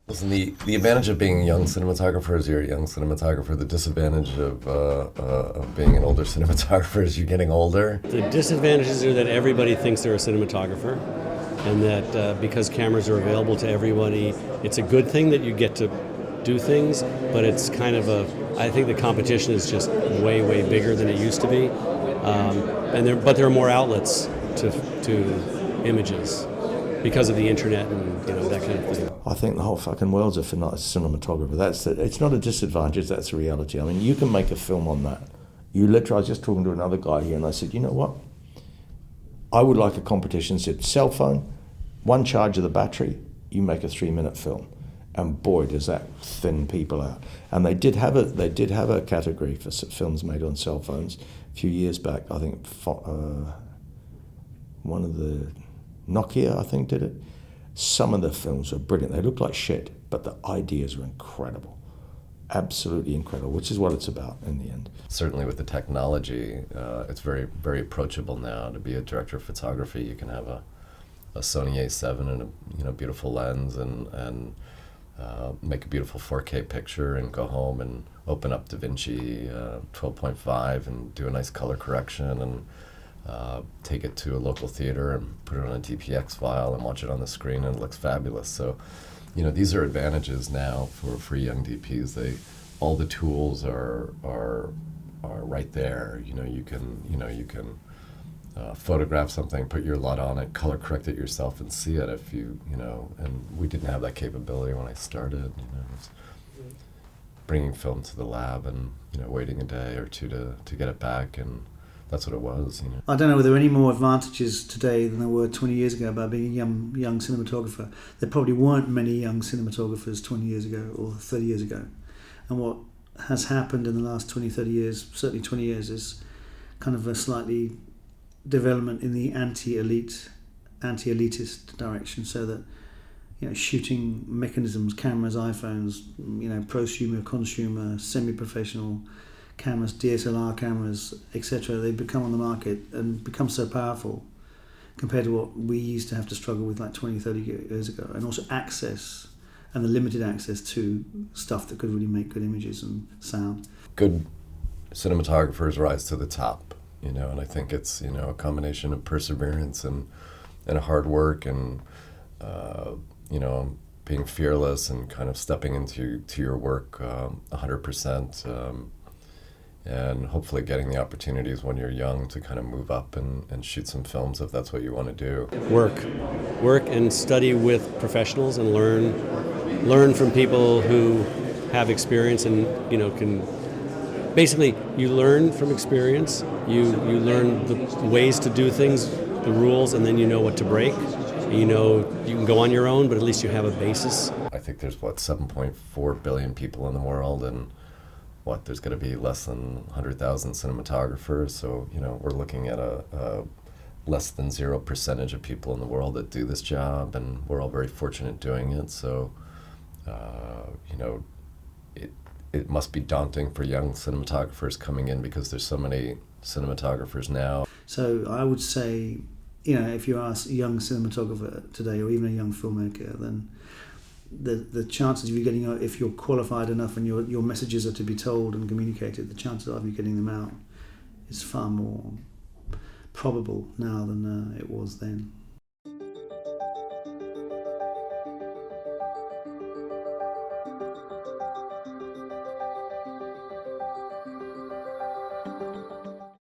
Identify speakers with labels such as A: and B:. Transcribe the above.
A: Listen, the advantage of being a young cinematographer is you're a young cinematographer. The disadvantage of being an older cinematographer is you're getting older.
B: The disadvantages are that everybody thinks they're a cinematographer, and that because cameras are available to everybody, it's a good thing that you get to do things, but it's kind of I think the competition is just way, way bigger than it used to be. But there are more outlets to images because of the internet and that kind of thing.
C: I think the whole fucking world's a cinematographer. It's not a disadvantage, that's a reality. I mean, you can make a film on that. I was just talking to another guy here and I said, you know what? I would like a competition, said cell phone, one charge of the battery, you make a 3-minute film. And boy, does that thin people out. And they did have a category for films made on cell phones a few years back. I think one of the Nokia, I think, did it. Some of the films were brilliant. They looked like shit, but the ideas were incredible. Absolutely incredible, which is what it's about in the end.
A: Certainly with the technology, it's very, very approachable now. To be a director of photography, you can have a Sony A7 and a beautiful lens and make a beautiful 4K picture and go home and open up DaVinci 12.5 and do a nice color correction and take it to a local theater and put it on a DPX file and watch it on the screen, and it looks fabulous. So, these are advantages now for young DPs. All the tools are right there. You can photograph something, put your LUT on it, color correct it yourself, and see it if And we didn't have that capability when I started. It was bringing film to the lab and waiting a day or two to get it back, and that's what it was.
D: I don't know whether there are any more advantages today than there were 20 years ago about being a young cinematographer. There probably weren't many young cinematographers 20 years ago or 30 years ago. And what has happened in the last 20, 30 years, certainly 20 years, is kind of a slightly development in the anti-elitist direction, so that shooting mechanisms, cameras, iPhones, prosumer, consumer, semi-professional cameras, DSLR cameras, etc., they become on the market and become so powerful compared to what we used to have to struggle with like 20, 30 years ago. And also access, and the limited access to stuff that could really make good images and sound.
A: Good cinematographers rise to the top, and I think it's, a combination of perseverance and hard work and, being fearless and kind of stepping into your work 100%. And hopefully getting the opportunities when you're young to kind of move up and shoot some films if that's what you want to do.
B: Work and study with professionals and learn from people who have experience and can basically, you learn from experience. You learn the ways to do things, the rules, and then you know what to break. You can go on your own, but at least you have a basis.
A: I think there's 7.4 billion people in the world, and there's going to be less than 100,000 cinematographers, so we're looking at a less than 0% of people in the world that do this job, and we're all very fortunate doing it. So it must be daunting for young cinematographers coming in because there's so many cinematographers now.
D: So I would say, if you ask a young cinematographer today, or even a young filmmaker, then the chances of you getting, if you're qualified enough and your messages are to be told and communicated, the chances of you getting them out is far more probable now than it was then.